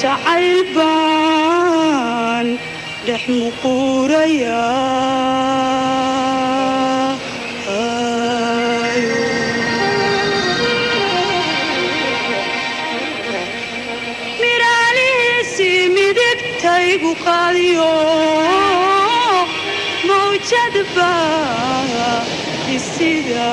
jacaylbaan dhex muquuraya miraalihiisi midigtaygu qaadiyo mawjadba isiga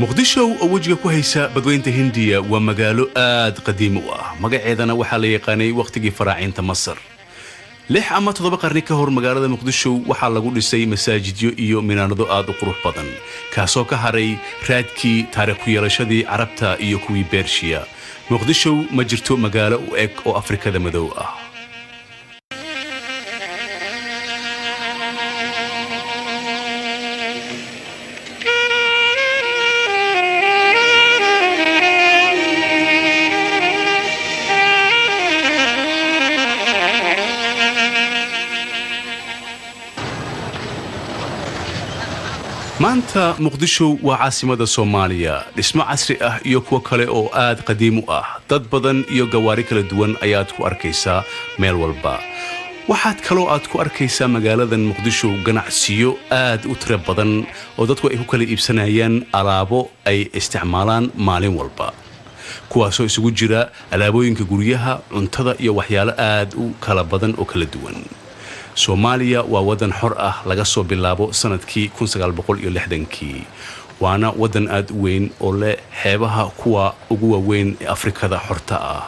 muqdisho oo wajiga ku haysa badweynta hindiya waa magaalo aad qadiim u ah magaceedana waxaa la yaqaanay waqtigii faraacinta masar 6 ama 7 qarni ka hor magaalada muqdisho waxaa lagu dhisay masaajidyo iyo minaarado aad u qurux badan kaasoo ka haray raadkii taariikh ku yeelashadii carabta iyo kuwii beershiya muqdisho ma jirto magaalo u eg oo afrikada madow ah maanta muqdisho waa caasimada Soomaaliya dhismo casri ah iyo kuwa kale oo aad qadiim u ah dad badan iyo gawaari kala duwan ayaad ku arkaysaa meel walba waxaad kaloo aad ku arkaysaa magaaladan muqdisho ganacsiyo aad u tiro badan oo dadku ay ku kala iibsanayaan alaabo ay isticmaalaan maalin walba kuwaasoo isugu jira alaabooyinka guryaha cuntada iyo waxyaalo aad u kala badan oo kala duwan Soomaaliya waa wadan xor ah laga soo bilaabo sanadkii 1960kii waana wadan aad u weyn oo leh xeebaha kuwa ugu waaweyn ee Afrikada xorta ah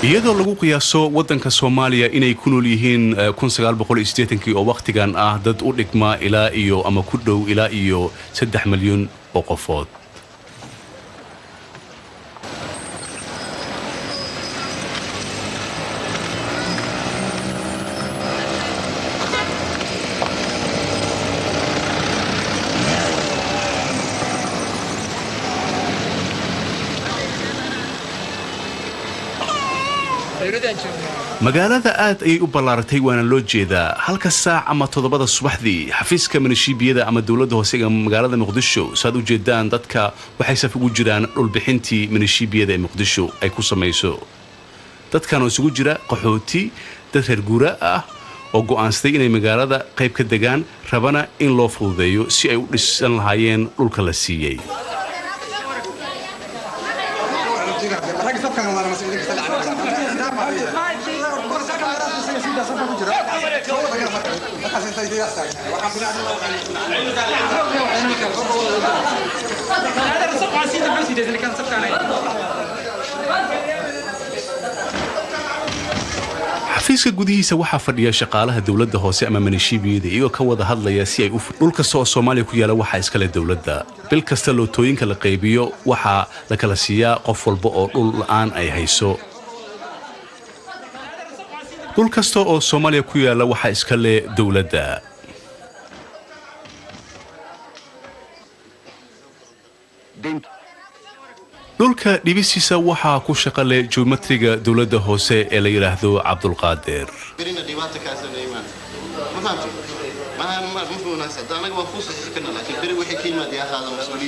iyadoo lagu qiyaaso wadanka Soomaaliya inay ku nool yihiin 1980kii oo waqtigan ah dad u dhigma ilaa iyo ama ku dhow ilaa iyo 3 milyan oo qofood magaalada aad ay u ballaaratay waana loo jeedaa halka saac ama 7 subaxdii xafiiska milishiibiyada ama dawladda hoose ee magaalada Muqdisho saad u jeedaan dadka waxay saf ugu jiraan dhulbixintii milishiibiyada ee Muqdisho ay ku sameeyso dadkan oo isugu jira qaxooti dad reer guura ah oo go'aansaday inay magaalada qayb ka degaan rabana in loo fududeeyo si ay u dhisan lahaayeen dhulka la siiyay xafiiska gudihiisa waxaa fadhiya shaqaalaha dawladda hoose ama milishiibiyada iyagoo ka wada hadlaya si ay dhul kasta oo Soomaaliya ku yaala waxa iskale dawladda bil kasta lootooyinka la qaybiyo waxa la kala siiyaa qof walba oo dhul la'aan ay hayso dhul kasta oo Soomaaliya ku yaala waxa iskale dawladda dhulka dhibisiisa waxaa ku shaqale geometriga dawladda hoose ee la yiraahdo Cabdulqaadir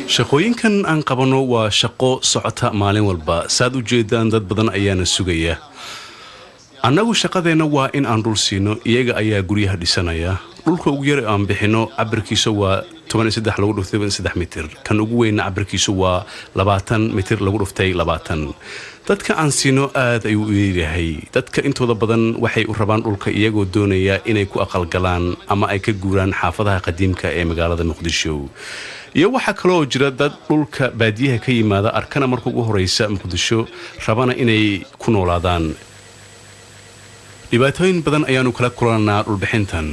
shaqooyinkan aan qabano waa shaqo socota maalin walba saad u jeedaan dad badan ayaana sugaya annagu shaqadeena waa in aan dhul siino iyaga ayaa guryaha dhisanaya dhulka ugu yar aan bixino cabirkiisa waa 13 lagu dhuftay 3 mitir kan ugu weyn cabirkiisu waa 20 mitir lagu dhuftay 20 dadka aan siino aad ay u yeerahay dadka intooda badan waxay u rabaan dhulka iyagoo doonaya inay ku aqal galaan ama ay ka guuraan xaafadaha qadiimka ee magaalada Muqdisho iyo waxa kale oo jira dad dhulka baadiyaha ka yimaada arkana marka ugu horeysa Muqdisho rabana inay ku noolaadaan dhibaatooyin badan ayaanu kala kulanaa dhulbixintan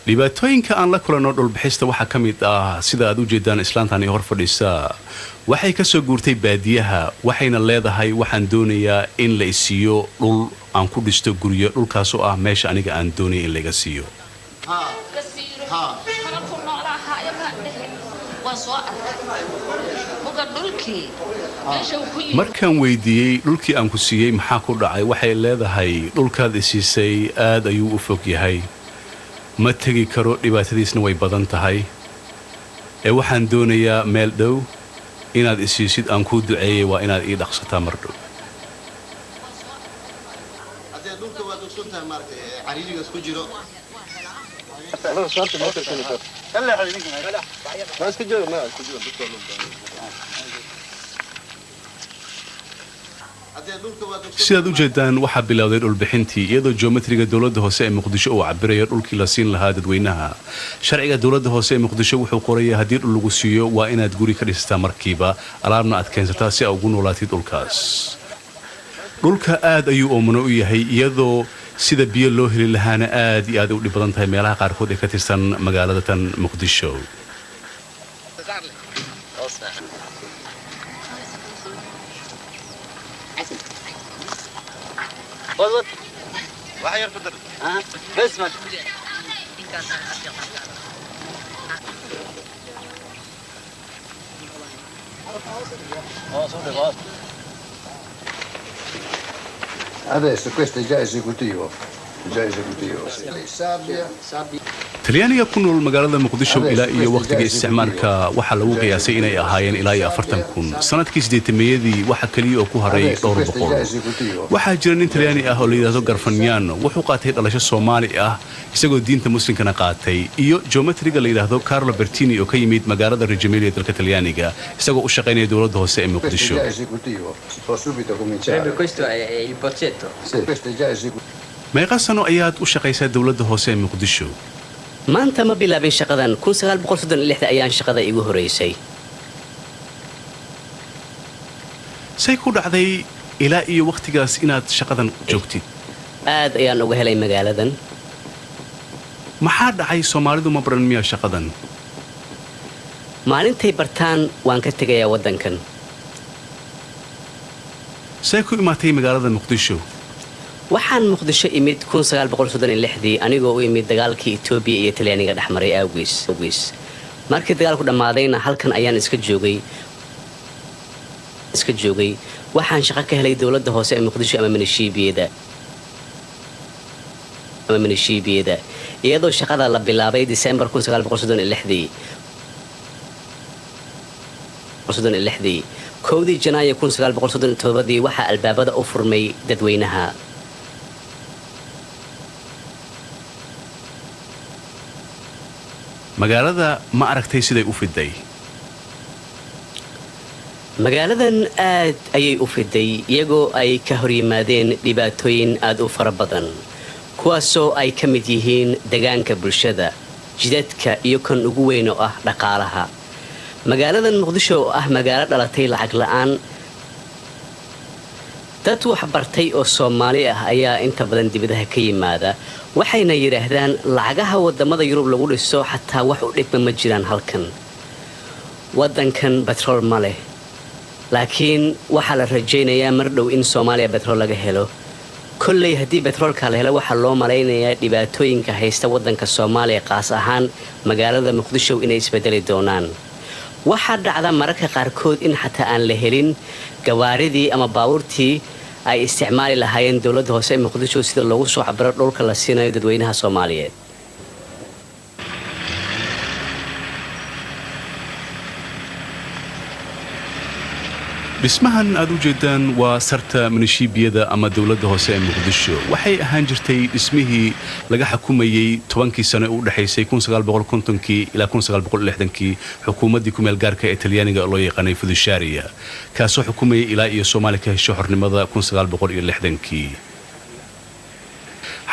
dhibaatooyinka aan la kulano dhulbixista waxa kamid ah sida aad u jeedaan islaantan hor fadhisa waxay ka soo guurtay baadiyaha waxayna leedahay waxaan doonayaa in la isiyo dhul aan ku dhisto guriyo dhulkaas oo ah meesha aniga aan doonay in laga siiyo markaan weydiiyey dhulkii aan ku siiyey maxaa ku dhacay waxay leedahay dhulkaad isiisay aad ayuu u fog yahay ma tegi karo dhibaatadiisna way badan tahay ee waxaan doonayaa meel dhow inaad isiisid aan kuu duceeyey waa inaad ii dhaqsataa mar dhow sidaad u jeedaan waxaa bilowday dhulbixintii iyadoo geometriga dowladda hoose ee muqdisho uu cabirayo dhulkii la siin lahaa dadweynaha sharciga dowladda hoose ee muqdisho wuxuu qorayaa haddii dhul lagu siiyo waa inaad guri ka dhisataa markiiba alaabna aad keensataa si aad ugu noolaatid dhulkaas dhulka aad ayuu oomano u yahay iyadoo sida biyo loo heli lahaana aad iyo aad u dhib badan tahay meelaha qaarkood ee ka tirsan magaalada tan muqdisho Adesso questo è già esecutivo. talyaaniga ku nool magaalada muqdisho ilaa iyo waqtiga isticmaalka waxaa lagu qiyaasay inay ahaayeen ilaa iyo 40,000 sanadkii 80meeyadii waxa kaliya oo ku haray dhowr boqol waxaa jira nin talyaani ah oo la yiraahdo Garfagnano wuxuu qaatay dhalasho Soomaali ah isagoo diinta muslimkana qaatay iyo geometriga la yiraahdo Carlo Bertini oo ka yimid magaalada Reggio Emilia dalka Talyaaniga isagoo u shaqeynaya dowladda hoose ee Muqdisho Questo è il bozzetto. Sì, questo è già esecutivo. meeqa sano ayaad u shaqaysaa dowladda hoose ee Muqdisho maanta ma bilaabin shaqadan 1936 ayaan shaqada igu horeysay say ku dhacday ilaa iyo waqtigaas inaad shaqadan joogtid aad ayaan uga helay magaaladan maxaa dhacay Soomaalidu ma baran miyaa shaqadan maalintay bartaan waan ka tegayaa wadankan say ku imaatay magaalada Muqdisho waxaan muqdisho imid 1936 anigoo u imid dagaalkii Itoobiya iyo Talyaaniga dhexmaray awgees markii dagaalku dhamaadayna halkan ayaan iska joogay waxaan shaqo ka helay dowladda hoose ee Muqdisho ama minishiibiyada iyadoo shaqada la bilaabay December 1936 kowdii Janaayo 1937 waxaa albaabada u furmay dadweynaha magaalada ma aragtay siday u fiday magaaladan aad ayay u fiday iyagoo ay ka hor yimaadeen dhibaatooyin aad u fara badan kuwaasoo ay ka mid yihiin deegaanka bulshada jidadka iyo kan ugu weyn oo ah dhaqaalaha magaaladan Muqdisho oo ah magaalo dhalatay lacag la'aan dad wax bartay oo Soomaali ah ayaa inta badan dibadaha ka yimaada waxayna yiraahdaan lacagaha wadamada Yurub lagu dhiso xataa wax u dhigma ma jiraan halkan wadankan petrol ma leh laakiin waxa la rajaynayaa mar dhow in Soomaaliya petrol laga helo kullay hadii petrolka la helo waxa loo maleynayaa dhibaatooyinka haysta wadanka Soomaaliya qaas ahaan magaalada Muqdisho inay isbedeli doonaan waxa dhacda mararka qaarkood in xataa aan la helin gawaaridii ama baabuurtii ay isticmaali lahaayeen dowladda hoose ee Muqdisho sida loogu soo cabiro dhulka la siinayo dadweynaha Soomaaliyeed dhismahan aad u jeedaan waa sarta minishiibiyada ama dowladda hoose ee Muqdisho waxay ahaan jirtay dhismihii laga xukumayay 10kii sano ee u dhaxaysay 1950kii ilaa 1960kii xukuumaddii ku meel gaarka ee Talyaaniga loo yaqaanay Fudushaariya kaasoo xukumayay ilaa iyo Soomaaliya ka hesho xornimada 1960kii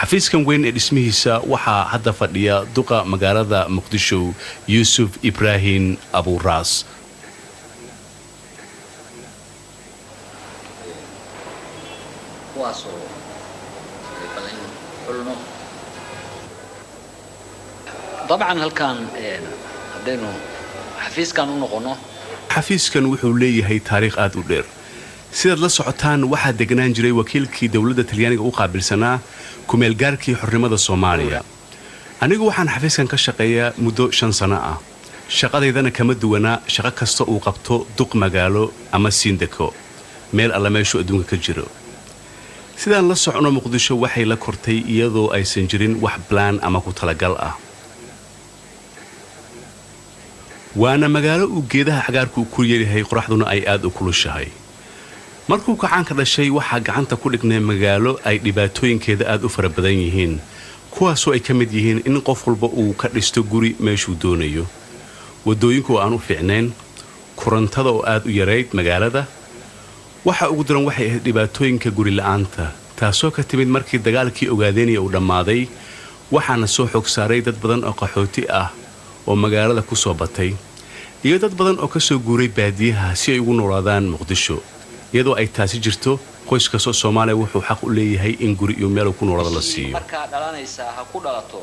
xafiiskan weyn ee dhismihiisa waxaa hadda fadhiya duqa magaalada Muqdisho Yusuf Ibrahim Abu Ras طبعا halkan hadaynu xafiiskan u noqono xafiiskan wuxuu leeyahay taariikh aad u dheer sidaad la socotaan waxaa degnaan jiray wakiilkii dowladda Talyaaniga u qaabilsanaa ku meel gaarkii xornimada Soomaaliya anigu waxaan xafiiskan ka shaqeeyaa muddo 5 sano ah shaqadeydana kama duwana shaqo kasta uu qabto duq magaalo ama siindeko meel alla meeshu adduunka ka jiro sidaan la socono muqdisho waxay la kortay iyadoo aysan jirin wax plan ama ku talagal ah waana magaalo uu geedaha cagaarku ku yeelahay qoraxduna ay aad u kulushahay markuu kacaanka dhashay waxaa gacanta ku dhignay magaalo ay dhibaatooyinkeeda aad u fara badan yihiin kuwaasoo ay ka mid yihiin in qof walba uu ka dhisto guri meeshuu doonayo wadooyinku aan u fiicnayn korontada oo aad u yarayd magaalada waxa ugu daran waxay ahayd dhibaatooyinka guri la'aanta taasoo ka timid markii dagaalkii ogaadeynaya uu dhammaaday waxaana soo xog saaray dad badan oo qaxooti ah oo magaalada ku soo batay iyo dad badan oo ka soo guuray baadiyaha si ay ugu noolaadaan muqdisho iyadoo ay taasi jirto qoys kastoo Soomaaliya wuxuu xaq u leeyahay in guri iyo meel ku noolaado la siiyo marka dhalanaysa ha ku dhalato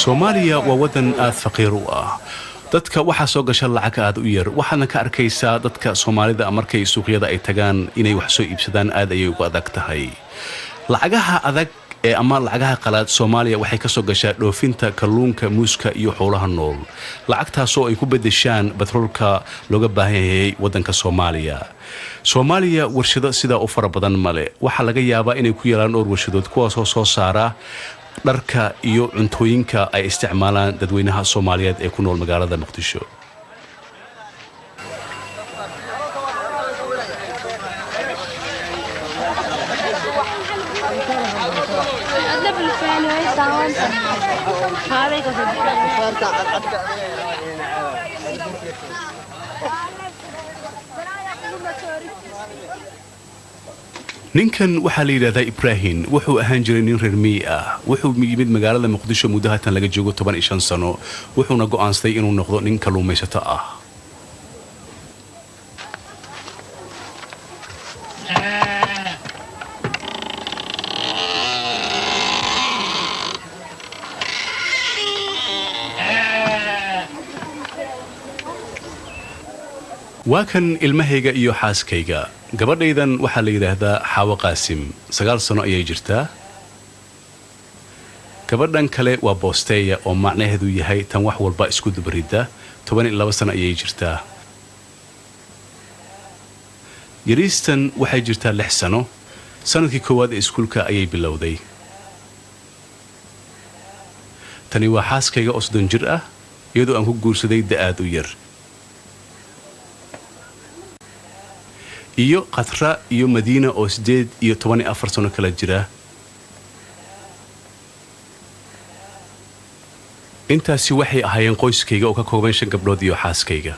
Soomaaliya waa wadan aad faqiir u ah dadka waxa soo gasha lacag aad u yar waxaana ka arkaysaa dadka Soomaalida markay suuqyada ay tagaan inay wax soo iibsadaan aad ayay ugu adag tahay lacagaha adag ee ama lacagaha qalaad Soomaaliya waxay ka soo gashaa dhoofinta kalluunka muuska iyo xoolaha nool lacagtaas oo ay ku bedeshaan batroolka looga baahan yahay wadanka Soomaaliya warshado sida u fara badan male waxa laga yaabaa inay ku yeelaan dhowr warshadood kuwaas oo soo saara dharka iyo cuntooyinka ay isticmaalaan dadweynaha Soomaaliyeed ee ku nool magaalada Muqdisho ninkan waxa la yiraahdaa Ibrahim wuxuu ahaan jiray nin reer miyi ah wuxuu yimid magaalada Muqdisho muddo haatan laga joogo 15 sano wuxuuna go'aansaday inuu noqdo nin kalluumaysato ah waa kan ilmahayga iyo xaaskayga gabadhaydan waxa la yiraahdaa Xaawo Qaasim 9 sano ayay jirtaa gabadhan kale waa Boosteeya oo macnaheedu yahay tan wax walba isku dubarida 12 sano ayay jirtaa Yariistan waxay jirtaa 6 sano sanadkii koowaad ee iskuulka ayay bilowday tani waa xaaskayga oo 30 jir ah iyadoo aan ku guursaday da'aad u yar iyo Qatra iyo Madiina oo 8 iyo 14 sano kala jira intaasi waxay ahaayeen qoyskayga oo ka kooban 5 gabdhood iyo xaaskayga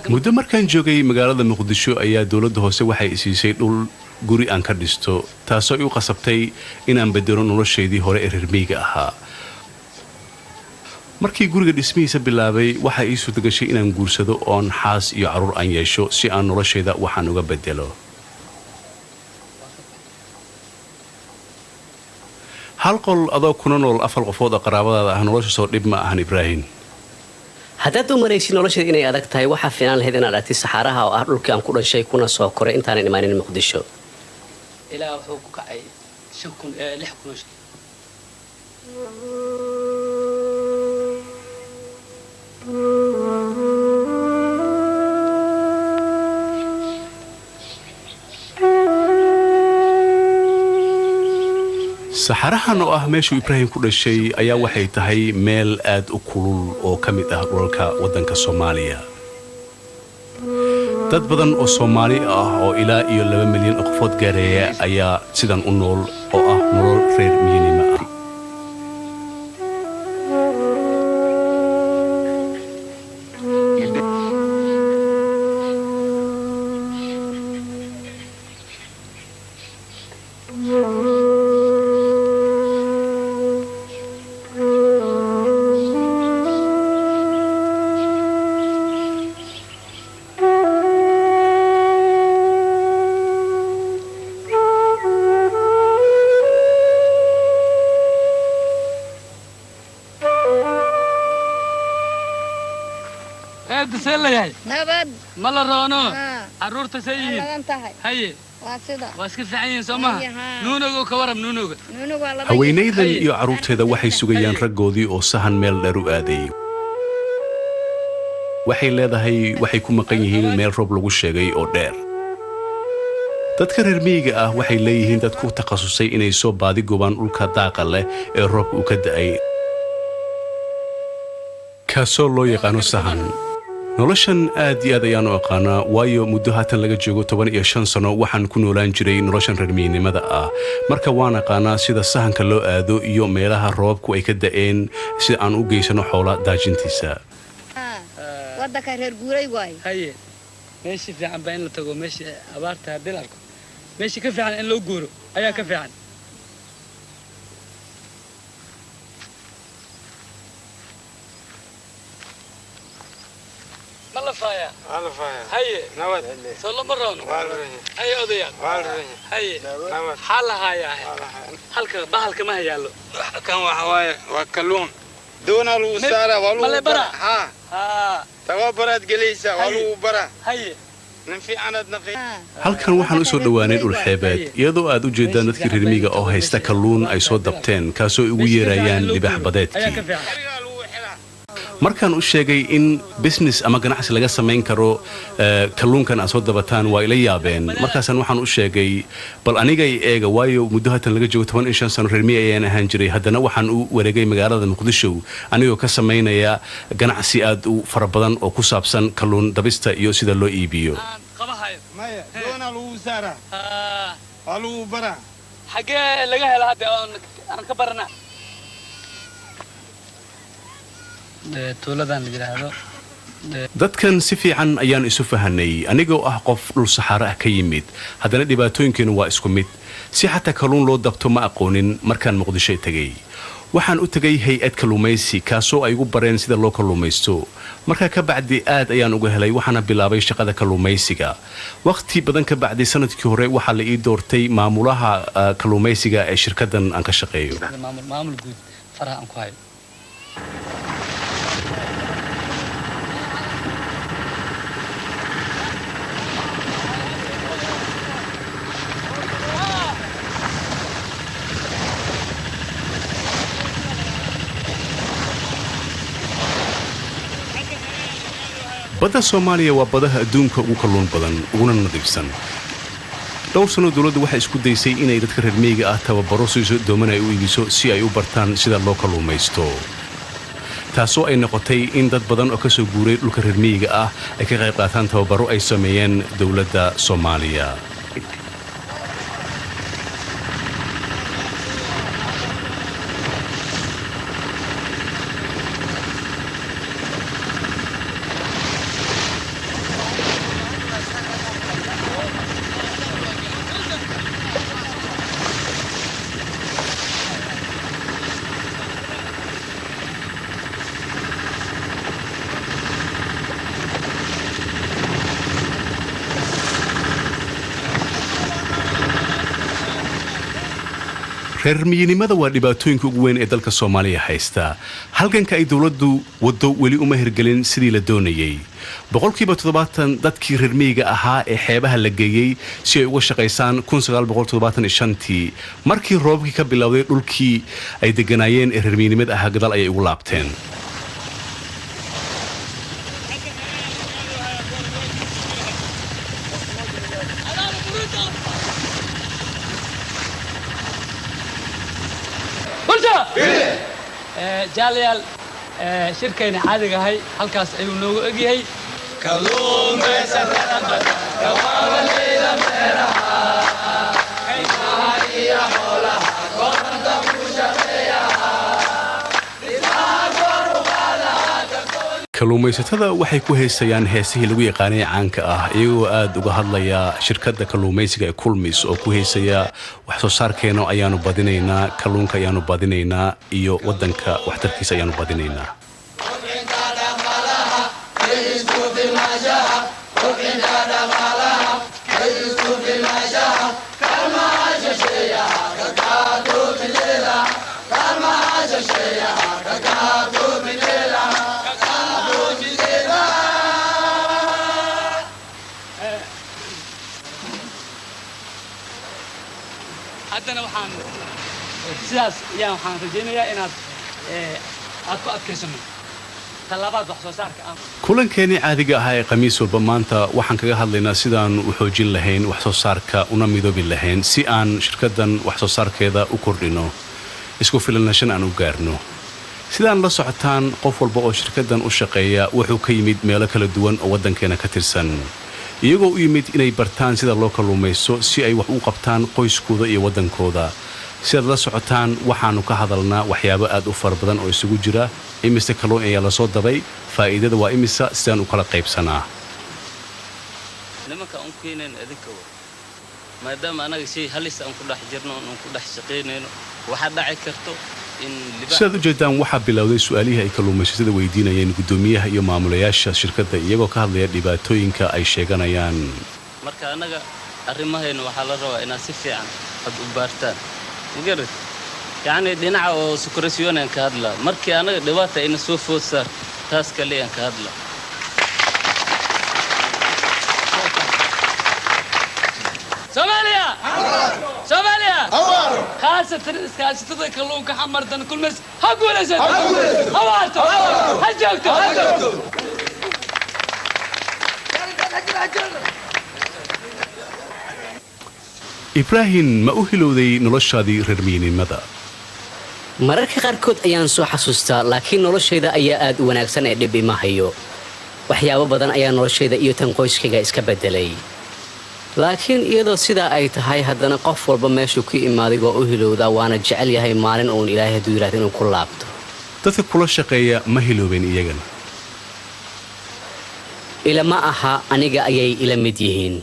muddo markaan joogay magaalada Muqdisho ayaa dawladda hoose waxay siisay dhul guri aan ka dhisto taasoo u qasabtay inaan bedelo nolosheedii hore ee reer miyiga ahaa markii guriga dhismihiisa bilaabay waxa ii suurtagashay inaan guursado oon xaas iyo caruur aan yeesho si aan nolosheeda waxaan uga bedelo hal qol adoo kuna nool 4 qofood oo qaraabadaada ah nolosha soo dhib ma ahan Ibrahim haddaad u maraysid nolosheeda inay adag tahay waxaa fiican lahayd inaad aragtid saxaaraha oo ah dhulkii aan ku dhashay kuna soo koray intaanan imaanin Muqdisho ilaa wuxuu ku kacay 6,000 saxarahan oo ah meeshuu Ibrahim ku dhashay ayaa waxay tahay meel aad u kulul oo ka mid ah dhulka wadanka Soomaaliya dad badan oo Soomaali ah oo ilaa iyo 2 milyan oo qofood gaareeya ayaa sidan u nool oo ah nolol reer miyiga ah سيلا ياي نبد ملا رونو ها عرورتا سيين انتهي هي واسدا واسك فعين سوما نونغو كورم نونغو نونو ولا haweenaydan iyo carruurteeda waxay sugayaan raggoodii oo sahan meel dheer u aaday waxay leedahay waxay ku maqan yihiin meel roob lagu sheegay oo dheer dadka reer miyiga ah waxay leeyihiin dad ku takhasusay inay soo baadi goobaan dhulka daaqa leh ee roobka uu ka da'ay kaasoo loo yaqaano sahan noloshan aad iyo aad ayaan u aqaanaa waayo muddo haatan laga joogo 15 sano waxaan ku noolaan jiray noloshan reer miyignimada ah marka waan aqaanaa sida sahanka loo aado iyo meelaha roobku ay ka da'een si aan u geysano xoola daajintiisa waddanka reer guuray waay haye meeshii fiican baa in la tago meeshii abaarta haddii la arko meeshii ka fiican in loo guuro ayaa ka fiican ملفايا هي نود صلوا مرون هي أضياء هي حالها يا حالك بحالك ما هي يالو كان وحواي وكلون دون الوسارة والو برا ها تغبرت جليسة والو برا هي halkan waxaan u soo dhawaanay dhul xeebeed iyadoo aad u jeedaan dadkii reer miyiga oo haysta kalluun ay soo dabteen kaasoo ugu yeerayaan libaax badeedkii markaan u sheegay in business ama ganacsi laga samayn karo kalluunkan aad soo dabataan waa ila yaabeen markaasaan waxaan u sheegay bal anigay eega waayo muddo haatan laga joogo 15 sano reer miyi ayaan ahaan jiray haddana waxaan u wareegay magaalada muqdisho anigoo ka samaynaya ganacsi aad u fara badan oo ku saabsan kalluun dabista iyo sida loo iibiyo maya doona lagu saara lagu bara xagee laga helo hadda aan ka barana tuuladan la yiraahdo dadkan si fiican ayaan isu fahanay anigoo ah qof dhul saxaro ah ka yimid haddana dhibaatooyinkeenu waa isku mid si xataa kalluun loo dabto ma aqoonin markaan muqdisho tagay waxaan u tagay hay'ad kalluumaysi kaasoo ay ugu bareen sida loo kalluumaysto markaa ka bacdi aad ayaan uga helay waxaana bilaabay shaqada kalluumaysiga waqti badan ka bacdi sanadkii hore waxaa la ii doortay maamulaha kalluumaysiga ee shirkaddan aan ka shaqeeyo maamul guud faraha aan ku hayo badda Soomaaliya waa badaha adduunka ugu kalluun badan uguna nadiifsan dhowr sano dawladdu waxay isku daysay inay dadka reer miyiga ah tababaro siiso dooman ay u iibiso si ay u bartaan sida loo kalluumaysto taasoo ay noqotay in dad badan oo ka soo guuray dhulka reer miyiga ah ay ka qayb qaataan tababaro ay sameeyeen dawladda Soomaaliya reer miyinimada waa dhibaatooyinka ugu weyn ee dalka Soomaaliya haysta halganka ay dawladdu wado weli uma hirgelin sidii la doonayay boqolkiiba 70 dadkii reer miyiga ahaa ee xeebaha la geeyay si ay uga shaqeysaan 1975tii markii roobkii ka bilowday dhulkii ay deganaayeen ee reer miyinimada ahaa gadaal ayay ugu laabteen جاليال شركة عادي هاي هالكاس أيوة نوع أجي كلهم بيسافرون كواب الليلة مرها كيفها هي حولها قرن دموشة فيها kalluumaysatada waxay ku heesayaan heesihii lagu yaqaanay caanka ah iyagoo aad uga hadlaya shirkadda kalluumaysiga ee Kulmis oo ku heesaya wax soo saarkeena ayaanu badinaynaa kalluunka ayaanu badinaynaa iyo wadanka waxtarkiisa ayaanu badinaynaa haddana waxaan sidaas ayaan waxaan rajaynayaa inaad aad ku adkaysano talabaad wax soo saarka ah kulankeenii caadiga ahaa ee khamiis walba maanta waxaan kaga hadlaynaa sidaan u xoojin lahayn wax soo saarka una midoobi lahayn si aan shirkaddan wax soo saarkeeda u kordhino isku filnaanshan aan u gaarno sidaan la socotaan qof walba oo shirkaddan u shaqeeya wuxuu ka yimid meelo kala duwan oo waddankeena ka tirsan iyagoo u yimid inay bartaan sida loo kalluumaysto si ay wax u qabtaan qoyskooda iyo waddankooda sidaad la socotaan waxaannu ka hadalnaa waxyaabo aad u fara badan oo isugu jira imise kalluun ayaa la soo dabay faa'iidada waa imisa sidaan u kala qaybsanaa nimanka aan keenayn adinka maadaama anaga shay halis aan ku dhex jirno aan ku dhex shaqaynayno waxa dhaci karto in sidaad u jeedaan waxaa bilowday su'aalihii ay kalluumaysatada weydiinayeen guddoomiyaha iyo maamulayaasha shirkadda iyagoo ka hadlaya dhibaatooyinka ay sheeganayaan marka anaga arrimahayna waxaa la rabaa inaad si fiican ad u baartaan magarad yacni dhinaca oo sukurasyoonaan ka hadlaa markii anaga dhibaata ina soo food saar taas kale aan ka hadlaa Somalia خاصة إسكاسيتها كلون كحمردن كل مس هقول أزد هوارتو هجوكتو ibraahim ma u hilowday noloshaadii reer miyinnimada mararka qaarkood ayaan soo xasuustaa laakiin noloshayda ayaa aad u wanaagsan ee dhib ima hayo waxyaabo badan ayaa noloshayda iyo tan qoyskayga iska beddelay laakiin iyadoo sidaa ay tahay haddana qof walba meeshuu ku imaaday waa u hilowdaa waana jecel yahay maalin uun ilaahay hadduu yidhahdo inuu ku laabto dadka kula shaqeeya ma hiloobeen iyagana ilama aha aniga ayay ila mid yihiin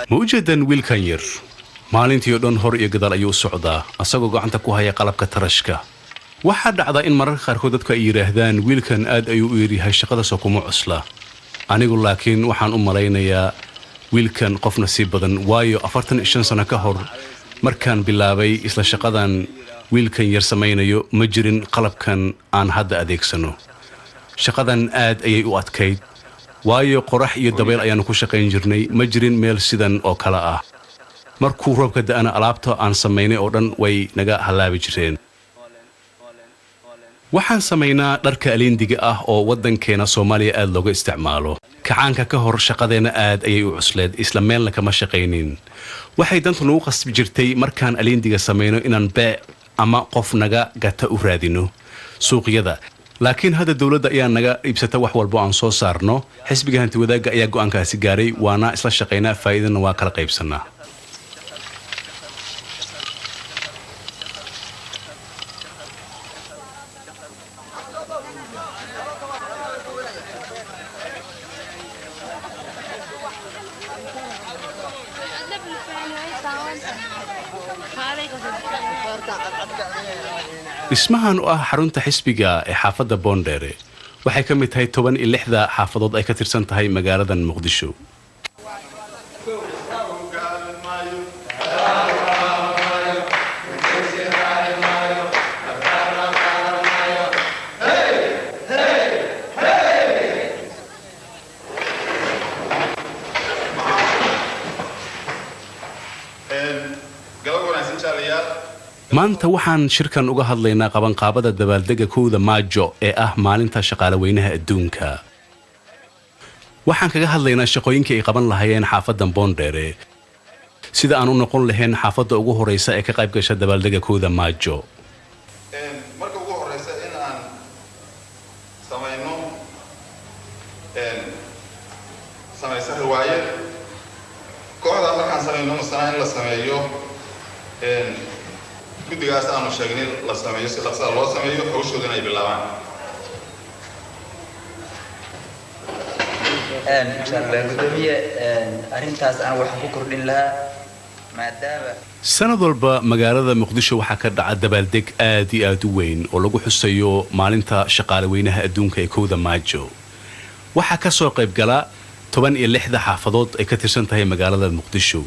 ma u jeedaan wiilkan yar maalintii oo dhan hor iyo gadaal ayuu u socdaa asagoo gacanta ku haya qalabka tarashka waxaa dhacdaa in mararka qaarkood dadku ay yidhaahdaan wiilkan aad ayuu u yaryahay shaqadaasoo kuma cusla anigu laakiin waxaan u malaynayaa wiilkan qof nasiib badan waayo 45 sano ka hor markaan bilaabay isla shaqadan wiilkan yar samaynayo ma jirin qalabkan aan hadda adeegsano shaqadan aad ayay u adkayd waayo qorax iyo dabayl ayaannu ku shaqayn jirnay ma jirin meel sidan oo kale ah markuu roobka da'ana alaabta aan samaynay oo dhan way naga hallaabi jireen waxaan samaynaa dharka aliindiga ah oo waddankeena soomaaliya aad looga isticmaalo kacaanka ka hor shaqadeenna aad ayay u cusleed isla meelna kama shaqaynin waxay dantu nagu qasbi jirtay markaan aliindiga samayno inaan beec ama qof naga gata u raadino suuqyada laakiin hadda dawladda ayaa naga iibsata wax walbo aan soo saarno xisbiga hanti wadaagga ayaa go'aankaasi gaaray waana isla shaqaynaa faa'iidana waa kala qaybsannaa dhismahan oo ah xarunta xisbiga ee xaafadda boondheere waxay ka mid tahay 16 xaafadood ay ka tirsan tahay magaaladan muqdisho maanta waxaan shirkan uga hadlaynaa qabanqaabada dabaaldega 1 Maajo ee ah maalinta shaqaale weynaha adduunka waxaan kaga hadlaynaa shaqooyinkii ay qaban lahaayeen xaafadan boondheere sida aan u noqon lahayn xaafadda ugu horeysa ee ka qayb gasha dabaaldega 1 Maajo marka ugu horeysa in aan samayno samaysa riwaayad kooxda markaan samayno masana in la sameeyo guddigaas aanu sheegnay la sameeyo si dhaqsa loo sameeyo hawshoodana ay bilaabaan gudoomiye arrintaas aan wax ku kordhin lahaa maadaama sanad walba magaalada muqdisho waxaa ka dhaca dabaaldeg aad iyo aad u weyn oo lagu xusayo maalinta shaqaale weynaha adduunka ee 1 Maajo waxaa ka soo qayb gala 16 xaafadood ay ka tirsan tahay magaalada muqdisho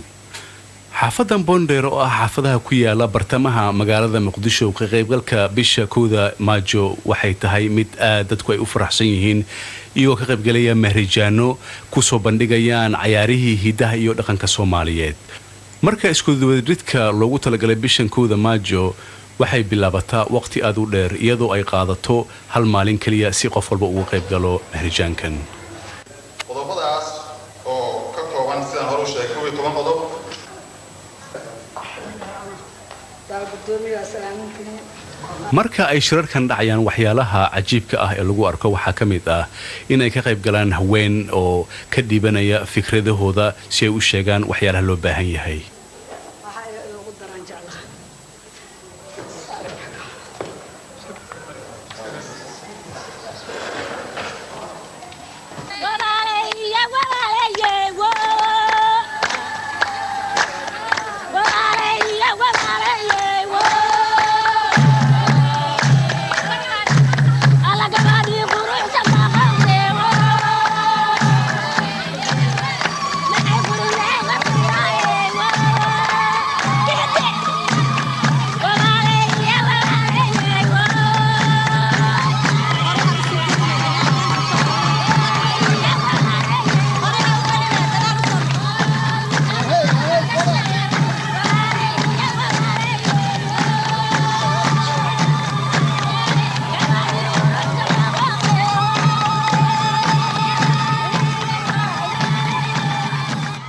xaafadan Boondheer oo ah xaafadaha ku yaala bartamaha magaalada muqdisho ka qaybgalka bisha 1 Maajo waxay tahay mid aad dadku ay u faraxsan yihiin iyo ka qaybgalaya mahrijaano ku soo bandhigayaan ciyaarihii hidaha iyo dhaqanka Soomaaliyeed marka isku duwadridka loogu talagalay bishan 1 Maajo waxay bilaabataa waqti aad u dheer iyadoo ay qaadato hal maalin kaliya si qof walba uga qayb galo mahrijaankan qodobadaas oo ka kooban sidaan hore u sheegay 12 qodob marka ay shirarkan dhacayaan waxyaalaha cajiibka ah ee lagu arko waxaa ka mid ah in ay ka qayb galaan haween oo ka dhibanaya fikradahooda si ay u sheegaan waxyaalaha loo baahan yahay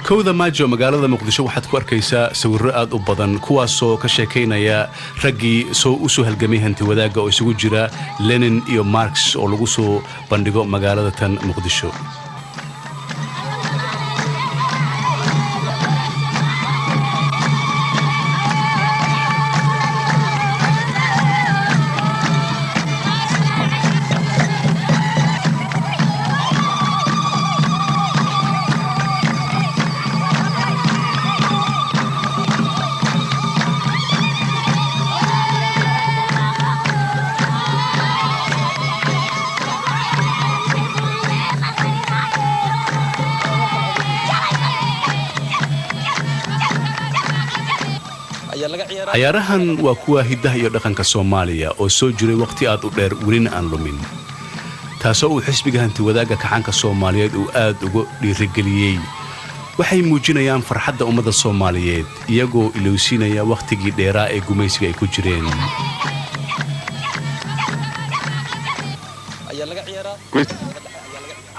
كودا ماجو magaalada muqdisho waxaad ku arkaysaa sawirro aad u badan kuwaasoo ka sheekaynaya raggii soo u soo halgamay hanti wadaaga oo isugu jira Lenin iyo Marx oo lagu soo bandhigo magaalada tan muqdisho ciyaarahan waa kuwa hidaha iyo dhaqanka Soomaaliya oo soo jiray waqti aad u dheer welina aan lumin taasoo uu xisbiga hanti wadaaga kacanka Soomaaliyeed uu aad ugu dhiirigeliyay waxay muujinayaan farxadda ummadda Soomaaliyeed iyagoo ilowsinaya waqtigii dheeraa ee gumaysiga ay ku jireen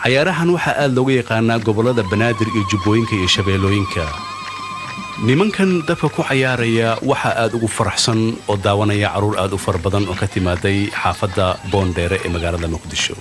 ciyaarahan waxa aad looga yaqaanaa gobolada Banaadir iyo Jubbooyinka iyo Shabeellooyinka nimankan dabka ku ciyaaraya waxa aad ugu faraxsan oo daawanaya caruur aad u far badan oo ka timaaday xaafadda Boondheer ee magaalada Muqdisho